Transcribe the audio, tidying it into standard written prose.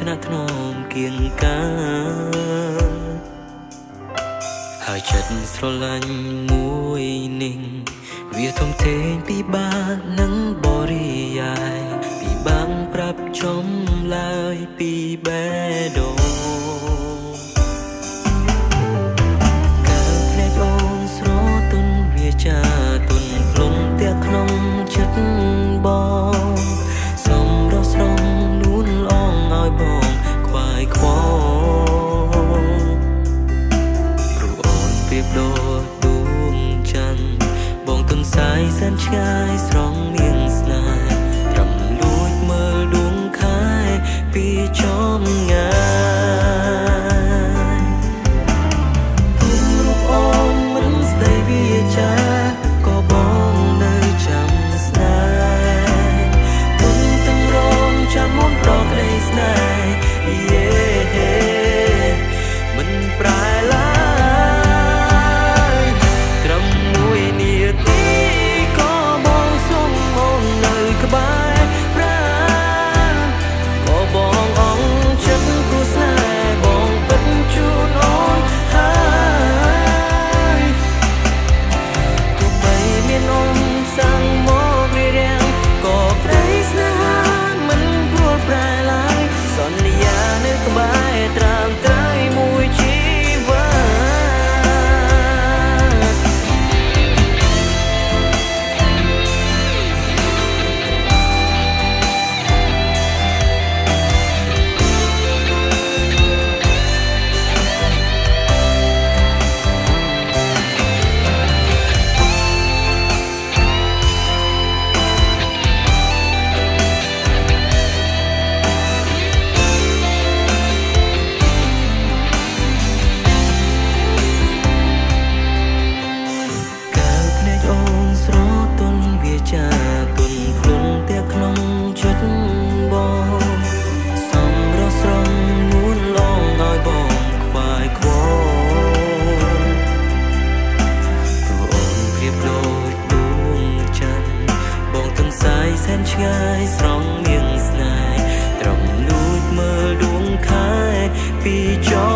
ณะขนมเกียงกาหากจัดស្រឡាញ់មួយนิ่งវាធំធេងពីបាននឹងបរិយាយពីបាំងប្រាប់ចំឡើយពីបេះដូងកាលភ្នែកអូនស្រទន់វាចាទន់ក្លុំតែក្នុងចិត្តបងសំរស់ស្រងនួនអងឲ្យបងខ្វាយខ្វល់ព្រោះអូនប្រៀបដូចដួងច័ន្ទបងទុនសាយសែនឆ្ងាយស្រងនាងស្នេហ៍ត្រឹមលួចមើលដួងខែពីចំងាយរូបអូនមិនស្ដីវាចាក៏បងនៅចាំស្នេហ៍ទុនទាំងរងចាំមុនប្រក្ដីស្នេហ៍យេមិនប្រែឡើយត្រឹមមួយនាទីក៏បងសុំអូននៅក្បែរប្រាណក៏បងអងចិត្តគូស្នេហ៍បងពិតជូនអូនហើយទោះបីមានអូនសាំងមករារាំងក៏ក្ដីស្នេហាមិនព្រួលប្រែឡើយសន្យានៅក្បែរត្រាំត្រៃមួយជីវិតចាទុនខ្លួនតែក្នុងចិត្តបងសំរស់ស្រងនួនឡងឲ្យបងខ្វាយខ្វល់ព្រោះអូនប្រៀបដូចដួងច័ន្ទបងទាំងសាយសែនឆ្ងាយស្រងនាងស្នេហ៍ត្រឹមលួចមើលដួងខែពីចំ